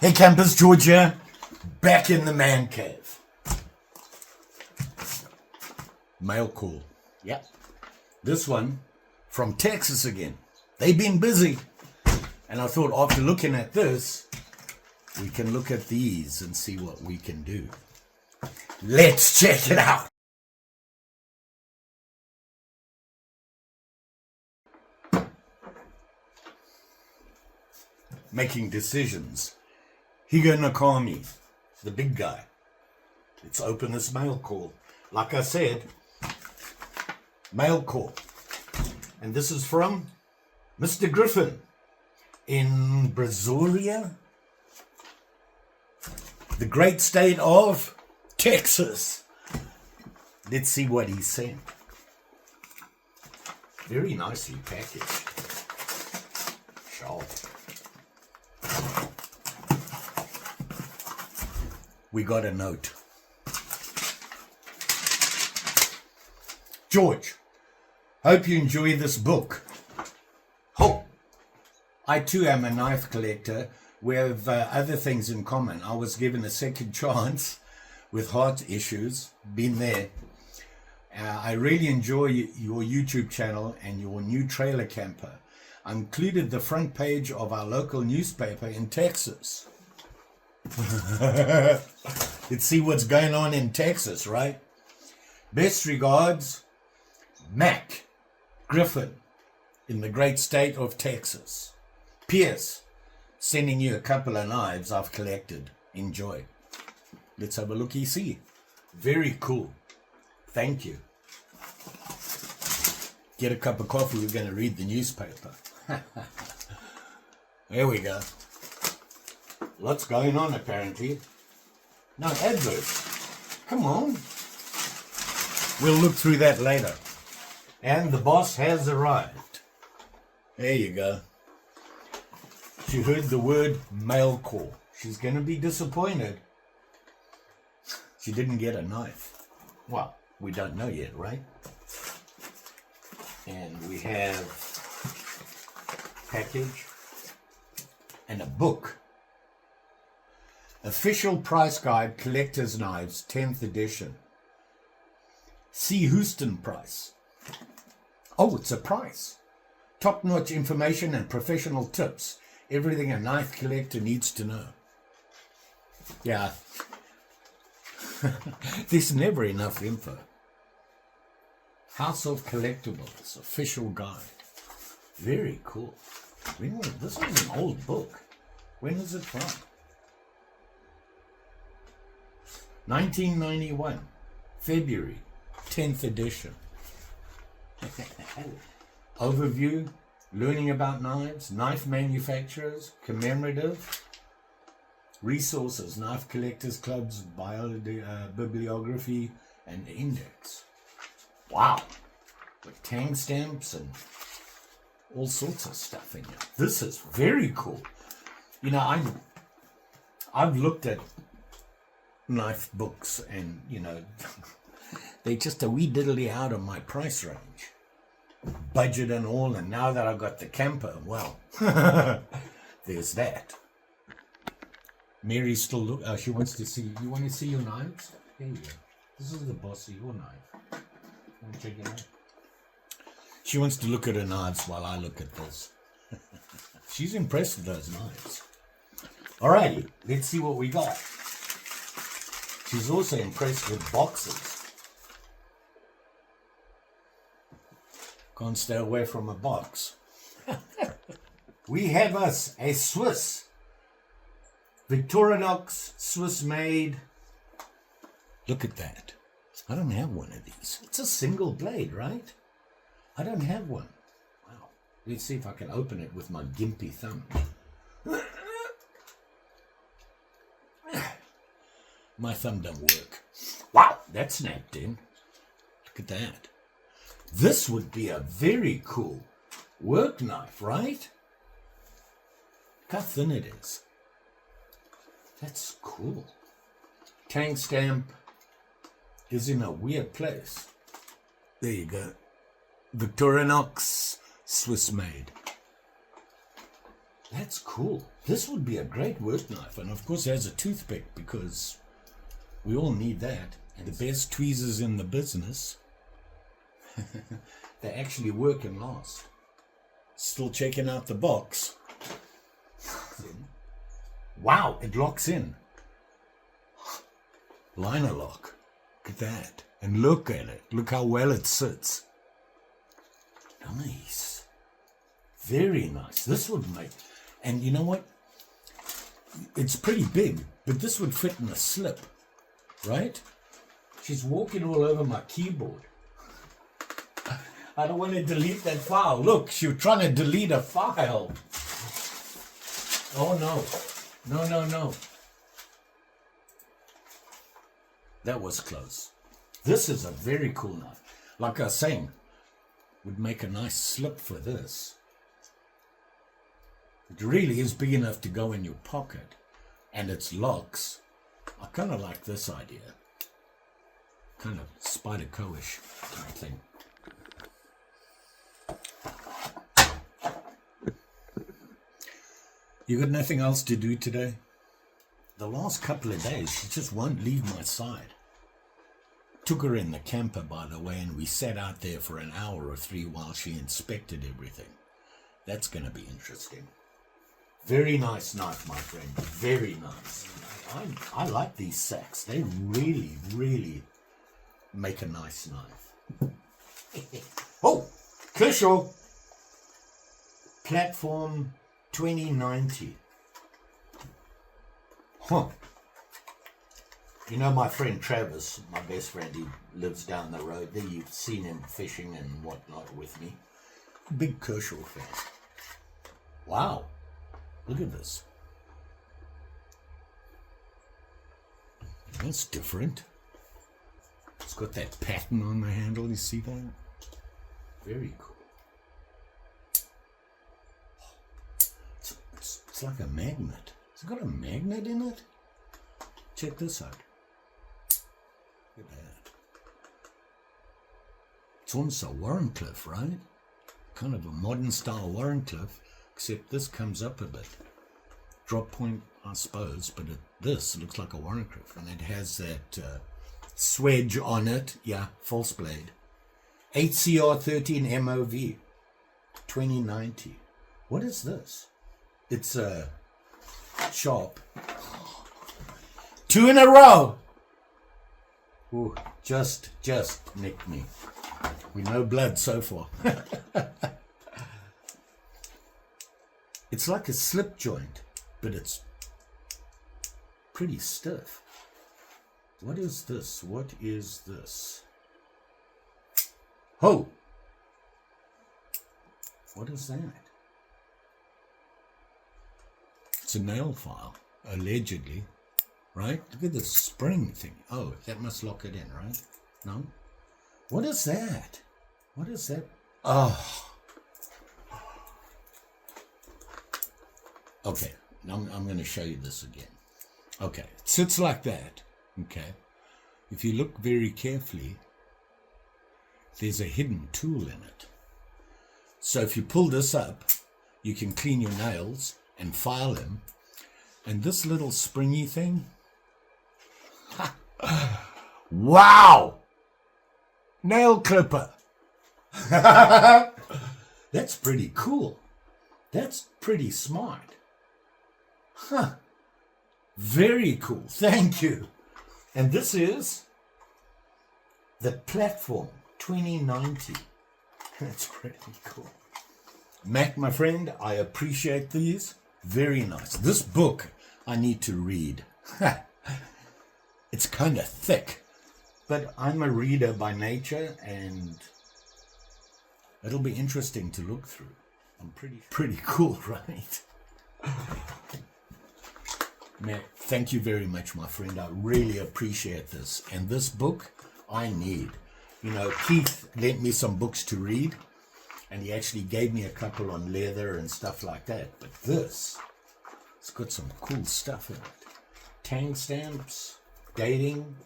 Hey campers, Georgia, back in the man cave. Mail call. Yep. This one from Texas again. They've been busy. And I thought after looking at this, we can look at these and see what we can do. Let's check it out. Making decisions. Higa Nakami, the big guy. Let's open this mail call. Like I said, mail call. And this is from Mr. Griffin in Brazoria, the great state of Texas. Let's see what he sent. Very nicely packaged. Sharp. We got a note. George, hope you enjoy this book. Oh, I too am a knife collector. We have other things in common. I was given a second chance with heart issues. Been there. I really enjoy your YouTube channel and your new trailer camper. I included the front page of our local newspaper in Texas. Let's see what's going on in Texas, right? Best regards, Mac Griffin in the great state of Texas. P.S. Sending you a couple of knives I've collected. Enjoy. Let's have a look-see. Very cool. Thank you. Get a cup of coffee. We're going to read the newspaper. There we go. Lots going on apparently. No adverts. Come on. We'll look through that later. And the boss has arrived. There you go. She heard the word mail call. She's going to be disappointed. She didn't get a knife. Well, we don't know yet, right? And we have package and a book. Official Price Guide Collector's Knives, 10th edition. C. Houston price. Oh, it's a price. Top-notch information and professional tips. Everything a knife collector needs to know. Yeah. There's never enough info. House of Collectibles, official guide. Very cool. This is an old book. When is it from? 1991, February, 10th edition. Overview, learning about knives, knife manufacturers, commemorative, resources, knife collectors clubs, bibliography, and index. Wow, with tang stamps and all sorts of stuff in here. This is very cool. You know, I've looked at knife books and, you know, they're just a wee diddly out of my price range. Budget and all, and now that I've got the camper, well, there's that. Mary's still she wants to see, you want to see your knives? There you go. This is the boss of your knife. Want to check it out? She wants to look at her knives while I look at this. She's impressed with those knives. Alrighty, let's see what we got. She's also impressed with boxes. Can't stay away from a box. We have us a Swiss. Victorinox, Swiss made. Look at that. I don't have one of these. It's a single blade, right? I don't have one. Wow. Let's see if I can open it with my gimpy thumb. My thumb don't work. Wow, that snapped in. Look at that. This would be a very cool work knife, right? Look how thin it is. That's cool. Tang stamp is in a weird place. There you go. Victorinox, Swiss made. That's cool. This would be a great work knife. And of course, it has a toothpick because we all need that. And the best tweezers in the business, they actually work and last. Still checking out the box. Wow, it locks in. Liner lock. Look at that. And look at it. Look how well it sits. Nice. Very nice. This would make... And you know what? It's pretty big, but this would fit in a slip, right? She's walking all over my keyboard. I don't want to delete that file. Look, she's trying to delete a file. Oh, no. No, no, no. That was close. This is a very cool knife. Like I was saying, would make a nice slip for this. It really is big enough to go in your pocket. And it's locks. I kind of like this idea. Kind of Spyderco-ish kind of thing. You got nothing else to do today? The last couple of days, she just won't leave my side. Took her in the camper, by the way, and we sat out there for an hour or 3 while she inspected everything. That's going to be interesting. Very nice knife, my friend. Very nice. I like these sacks. They really, really make a nice knife. Oh, Kershaw. Platform 2090. Huh. You know my friend Travis, my best friend, he lives down the road there. You've seen him fishing and whatnot with me. Big Kershaw fan. Wow. Look at this. That's different. It's got that pattern on the handle. You see that? Very cool. It's like a magnet. Has it got a magnet in it? Check this out. Look at that. It's almost a Warrenclyffe, right? Kind of a modern style Warrenclyffe, except this comes up a bit. Drop point, I suppose, but this looks like a Warrenclyffe, and it has that swedge on it. Yeah, false blade. 8CR13 MOV 2090. What is this? It's a sharp. 2 in a row. Ooh, just nicked me. We no blood so far. It's like a slip joint, but it's pretty stiff. What is this? What is this? Oh! What is that? It's a nail file, allegedly. Right? Look at this spring thing. Oh, that must lock it in, right? No? What is that? What is that? Oh. Okay, now I'm going to show you this again. Okay, it sits like that. Okay. If you look very carefully, there's a hidden tool in it. So if you pull this up, you can clean your nails and file them. And this little springy thing, wow! Nail clipper. That's pretty cool. That's pretty smart. Huh. Very cool. Thank you. And this is the Platform 2090. That's pretty cool. Mac, my friend, I appreciate these. Very nice. This book I need to read. It's kind of thick, but I'm a reader by nature, and it'll be interesting to look through. I'm pretty cool, right? Mac, thank you very much, my friend. I really appreciate this. And this book I need. You know, Keith lent me some books to read, and he actually gave me a couple on leather and stuff like that. But this, it's got some cool stuff in it. Tang stamps, dating,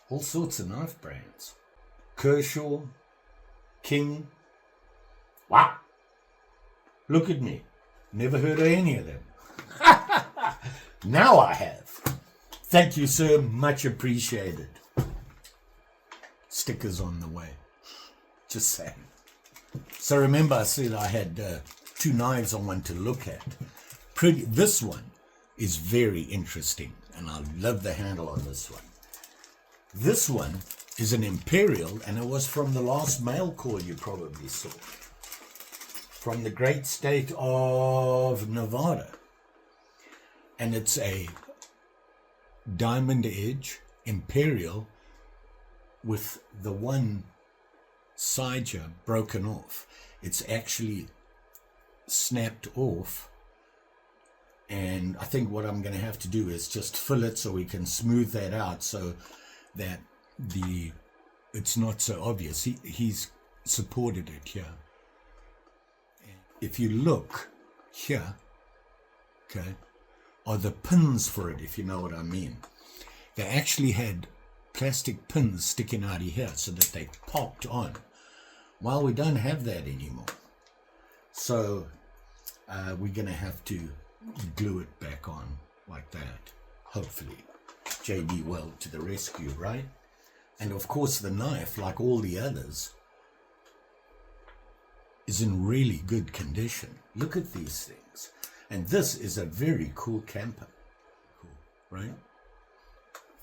all sorts of knife brands. Kershaw, King. Wow. Look at me. Never heard of any of them. Now I have. Thank you, sir. Much appreciated. Stickers on the way. Just saying. So remember I said I had 2 knives I want to look at. This one is very interesting, and I love the handle on this one. This one is an Imperial, and it was from the last mail call you probably saw. From the great state of Nevada. And it's a diamond edge Imperial with the one side here broken off. It's actually snapped off, and I think what I'm going to have to do is just fill it so we can smooth that out so that it's not so obvious. He's supported it here. If you look here, okay, are the pins for it, if you know what I mean. They actually had plastic pins sticking out of here so that they popped on. Well, we don't have that anymore. So we're going to have to glue it back on like that. Hopefully. JD Well to the rescue, right? And of course the knife, like all the others, is in really good condition. Look at these things. And this is a very cool camper. Cool, right?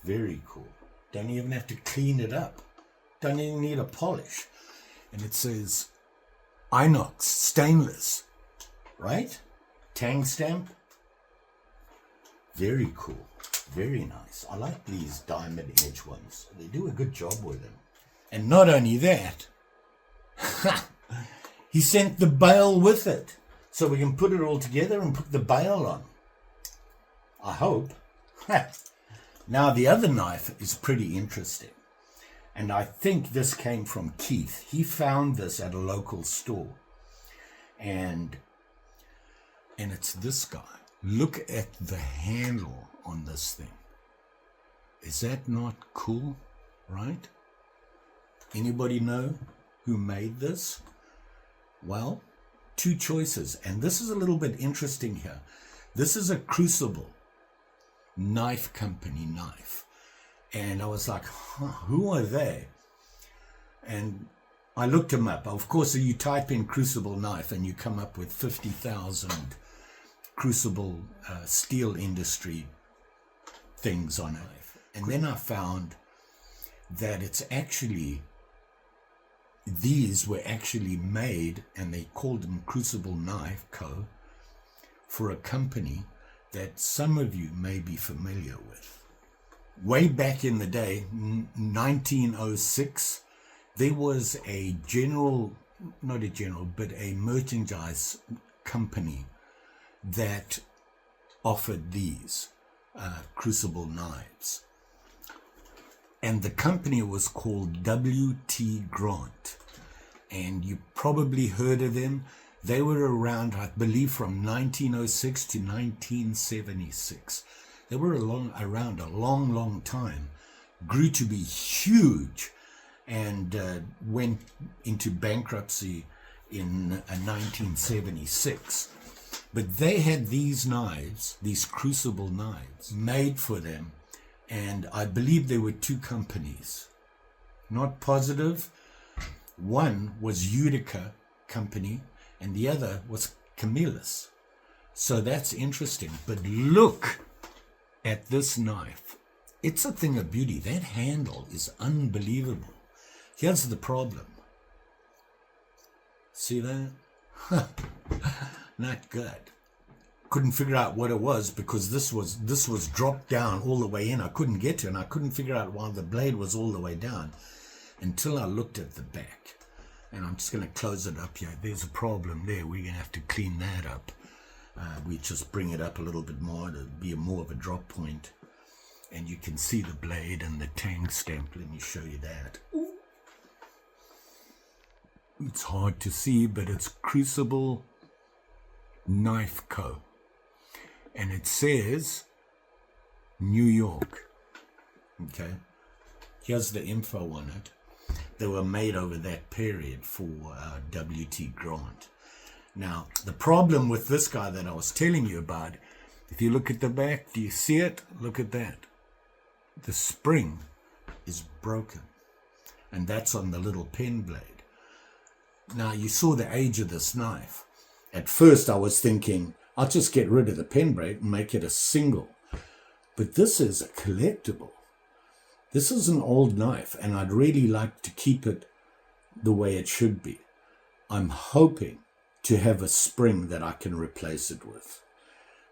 Very cool. Don't even have to clean it up. Don't even need a polish. And it says inox stainless, right? Tang stamp. Very cool. Very nice. I like these diamond edge ones. They do a good job with them. And not only that, he sent the bail with it. So we can put it all together and put the bail on. I hope. Now the other knife is pretty interesting. And I think this came from Keith. He found this at a local store. And it's this guy. Look at the handle on this thing. Is that not cool? Right? Anybody know who made this? Well, 2 choices. And this is a little bit interesting here. This is a Crucible knife company knife. And I was like, who are they? And I looked them up. Of course, you type in Crucible knife and you come up with 50,000 Crucible steel industry things on it. And then I found that it's actually, these were actually made, and they called them Crucible Knife Co. for a company that some of you may be familiar with. Way back in the day, 1906, there was a merchandise company that offered these Crucible knives. And the company was called W.T. Grant. And you probably heard of them. They were around, I believe, from 1906 to 1976. They were around a long time. Grew to be huge and went into bankruptcy in 1976. But they had these knives, these Crucible knives, made for them. And I believe there were 2 companies. Not positive. One was Utica Company, and the other was Camillus. So that's interesting. But look at this knife. It's a thing of beauty. That handle is unbelievable. Here's the problem. See that? Not good. Couldn't figure out what it was because this was dropped down all the way in. I couldn't get to it, and I couldn't figure out why the blade was all the way down until I looked at the back. And I'm just going to close it up here. There's a problem there. We're going to have to clean that up. We just bring it up a little bit more to be more of a drop point. And you can see the blade and the tang stamp. Let me show you that. It's hard to see, but it's Crucible Knife Co. And it says New York. Okay. Here's the info on it. They were made over that period for W.T. Grant. Now, the problem with this guy that I was telling you about, if you look at the back, do you see it? Look at that. The spring is broken, and that's on the little pen blade. Now, you saw the age of this knife. At first, I was thinking, I'll just get rid of the pen blade and make it a single. But this is a collectible. This is an old knife, and I'd really like to keep it the way it should be. I'm hoping to have a spring that I can replace it with.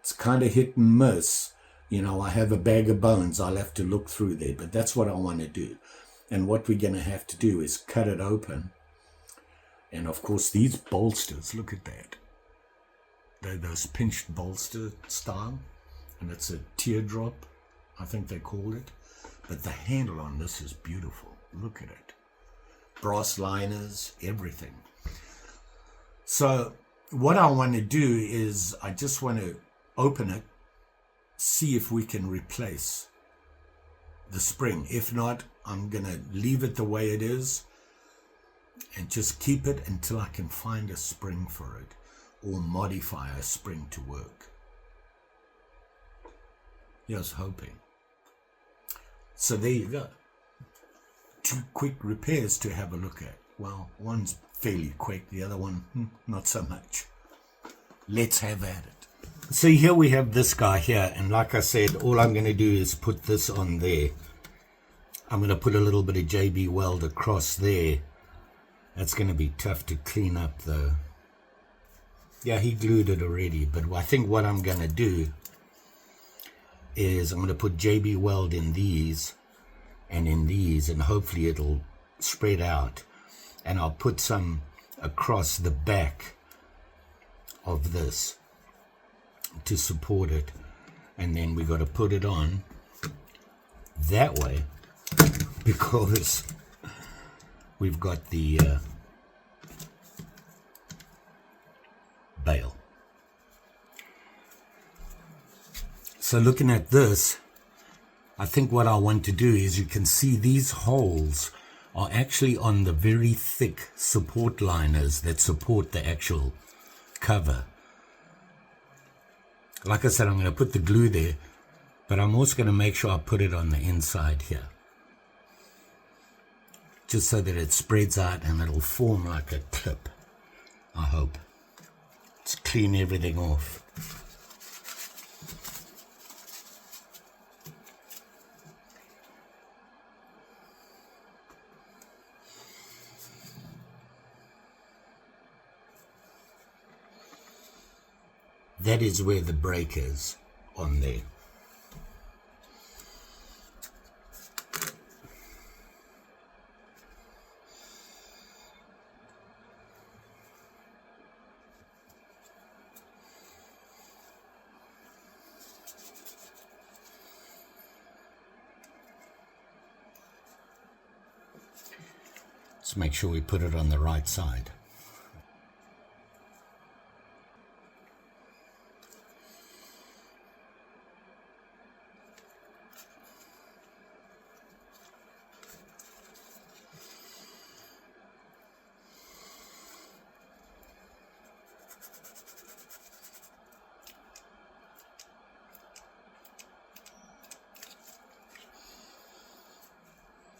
It's kind of hit and miss. You know, I have a bag of bones. I'll have to look through there, but that's what I want to do. And what we're going to have to do is cut it open. And of course, these bolsters, look at that. They're those pinched bolster style. And it's a teardrop, I think they call it. But the handle on this is beautiful. Look at it. Brass liners, everything. So what I want to do is I just want to open it, see if we can replace the spring. If not, I'm going to leave it the way it is and just keep it until I can find a spring for it or modify a spring to work. Here's hoping. So there you go. 2 quick repairs to have a look at. Well, one's fairly quick, the other one not so much. Let's have at it. So here we have this guy here, and like I said, all I'm going to do is put this on there. I'm going to put a little bit of JB Weld across there. That's going to be tough to clean up though. Yeah, he glued it already, but I think what I'm going to do is I'm going to put JB Weld in these and in these, and hopefully it'll spread out, and I'll put some across the back of this to support it, and then we got to put it on that way because we've got the bail. So looking at this, I think what I want to do is, you can see these holes are actually on the very thick support liners that support the actual cover. Like I said, I'm going to put the glue there, but I'm also going to make sure I put it on the inside here, just so that it spreads out and it'll form like a clip, I hope. Let's clean everything off. That is where the break is on there. Let's make sure we put it on the right side.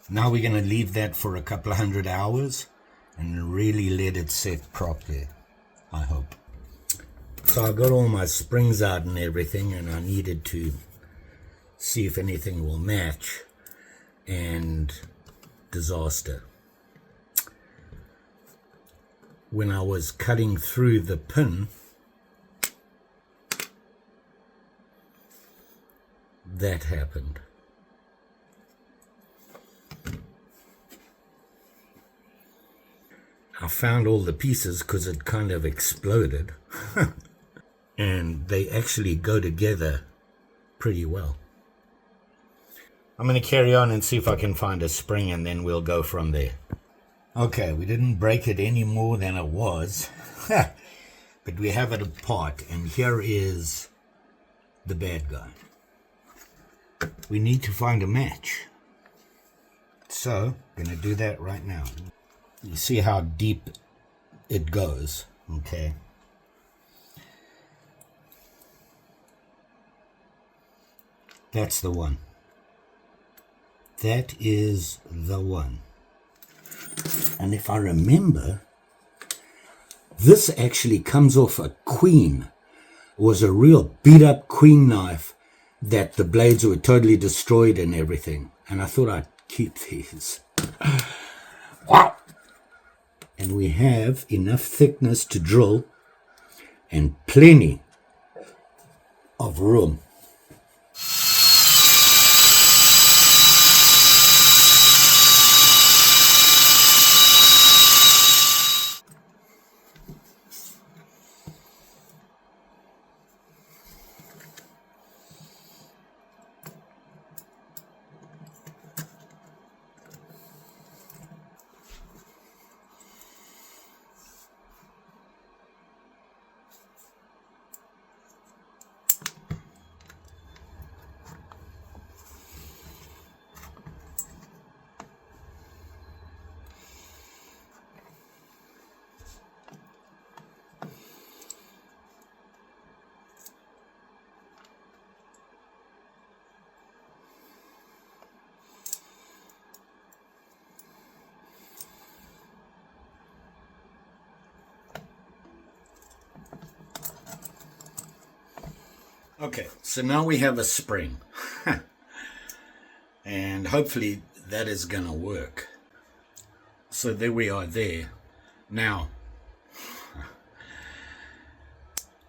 Now we're going to leave that for a couple of 100 hours and really let it set properly, I hope. So I got all my springs out and everything, and I needed to see if anything will match, and disaster. When I was cutting through the pin, that happened. I found all the pieces because it kind of exploded and they actually go together pretty well. I'm going to carry on and see if I can find a spring, and then we'll go from there. Okay, we didn't break it any more than it was, but we have it apart, and here is the bad guy. We need to find a match, so I'm going to do that right now. You see how deep it goes, okay? That's the one. That is the one. And if I remember, this actually comes off a queen. It was a real beat up queen knife that the blades were totally destroyed and everything. And I thought I'd keep these. Wow! And we have enough thickness to drill and plenty of room. Okay, so now we have a spring. And hopefully that is going to work. So there we are there. Now,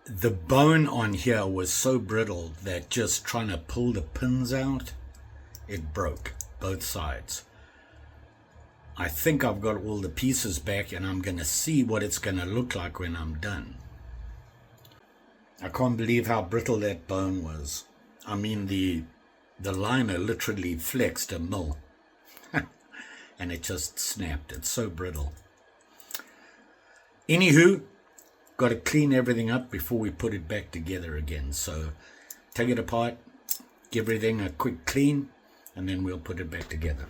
the bone on here was so brittle that just trying to pull the pins out, it broke both sides. I think I've got all the pieces back, and I'm going to see what it's going to look like when I'm done. I can't believe how brittle that bone was. I mean, the liner literally flexed a mil. And it just snapped. It's so brittle. Anywho, got to clean everything up before we put it back together again. So take it apart, give everything a quick clean, and then we'll put it back together.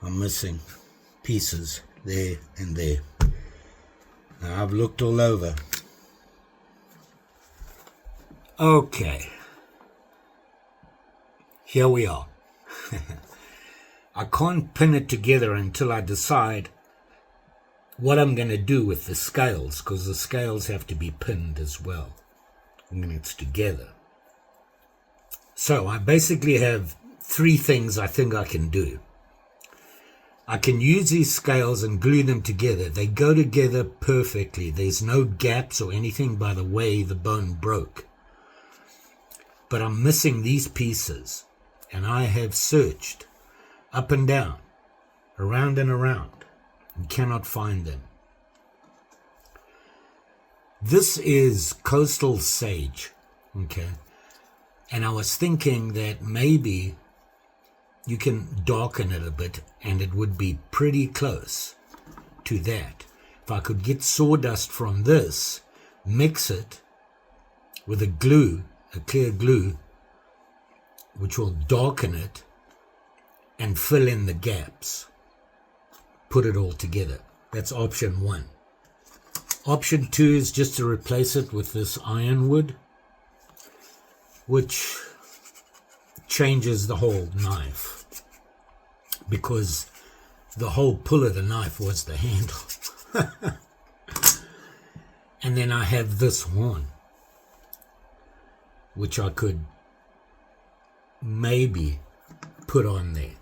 I'm missing pieces there and there. Now I've looked all over. Okay. Here we are. I can't pin it together until I decide what I'm going to do with the scales, because the scales have to be pinned as well when it's together. So I basically have three things I think I can do. I can use these scales and glue them together. They go together perfectly. There's no gaps or anything by the way the bone broke. But I'm missing these pieces, and I have searched up and down, around and around, and cannot find them. This is coastal sage, okay? And I was thinking that maybe you can darken it a bit, and it would be pretty close to that. If I could get sawdust from this, mix it with a glue, a clear glue, which will darken it and fill in the gaps. Put it all together. That's option 1. Option 2 is just to replace it with this ironwood, which changes the whole knife, because the whole pull of the knife was the handle. And then I have this horn, which I could maybe put on there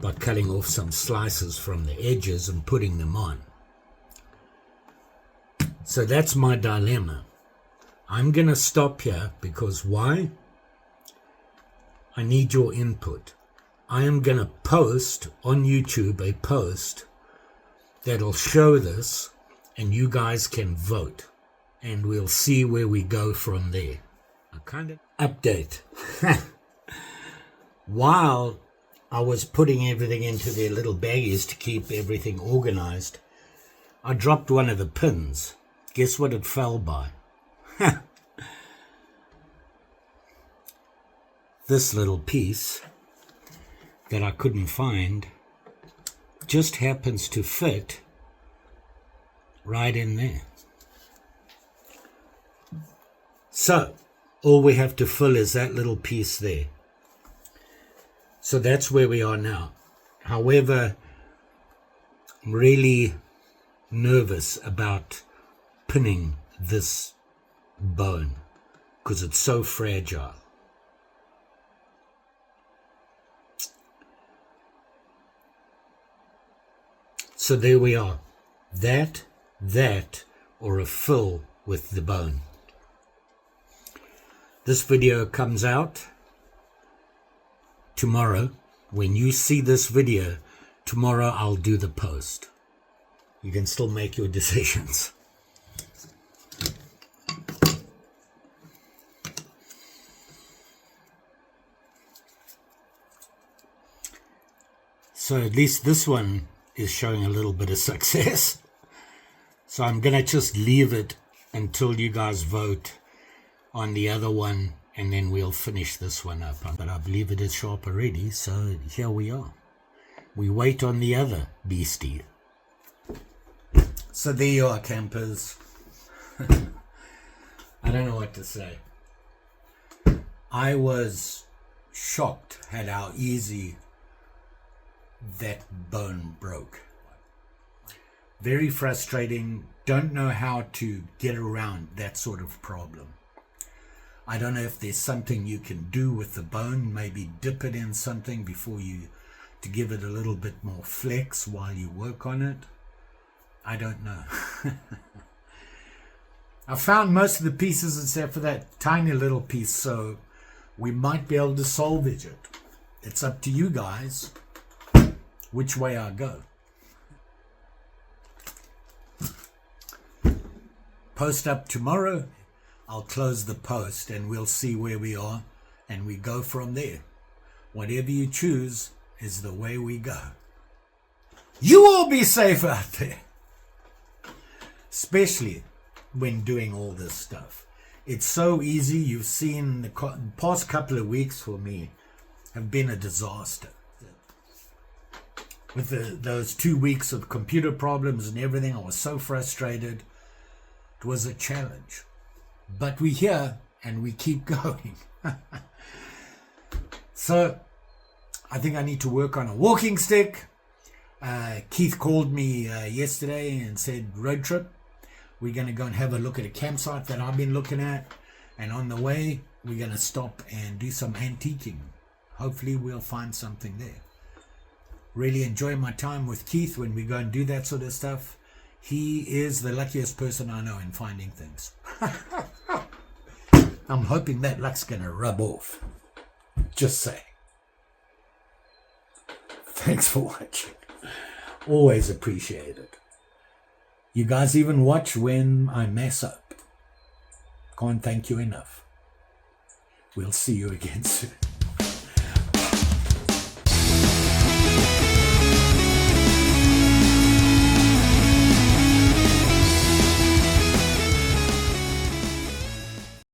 by cutting off some slices from the edges and putting them on. So that's my dilemma. I'm going to stop here because why? I need your input. I am going to post on YouTube a post that'll show this, and you guys can vote, and we'll see where we go from there. A kind of update. While I was putting everything into their little baggies to keep everything organized, I dropped one of the pins. Guess what it fell by? This little piece that I couldn't find just happens to fit right in there. So all we have to fill is that little piece there. So that's where we are now. However, I'm really nervous about pinning this bone because it's so fragile. So there we are. That, or a fill with the bone. This video comes out tomorrow. When you see this video, tomorrow I'll do the post. You can still make your decisions. So at least this one is showing a little bit of success. So I'm going to just leave it until you guys vote on the other one, and then we'll finish this one up. But I believe it is sharp already, so here we are. We wait on the other beastie. So there you are, campers. I don't know what to say. I was shocked at how easy that bone broke. Very frustrating. Don't know how to get around that sort of problem. I don't know if there's something you can do with the bone, maybe dip it in something before you, to give it a little bit more flex while you work on it. I don't know. I found most of the pieces except for that tiny little piece, so we might be able to salvage it. It's up to you guys which way I go. Post up tomorrow. I'll close the post and we'll see where we are and we go from there. Whatever you choose is the way we go. You all be safe out there, especially when doing all this stuff. It's so easy. You've seen the past couple of weeks for me have been a disaster. With those 2 weeks of computer problems and everything, I was so frustrated. It was a challenge. But we're here and we keep going. So I think I need to work on a walking stick. Keith called me yesterday and said, road trip. We're going to go and have a look at a campsite that I've been looking at. And on the way, we're going to stop and do some antiquing. Hopefully we'll find something there. Really enjoy my time with Keith when we go and do that sort of stuff. He is the luckiest person I know in finding things. I'm hoping that luck's going to rub off. Just say. Thanks for watching. Always appreciate it. You guys even watch when I mess up. Can't thank you enough. We'll see you again soon.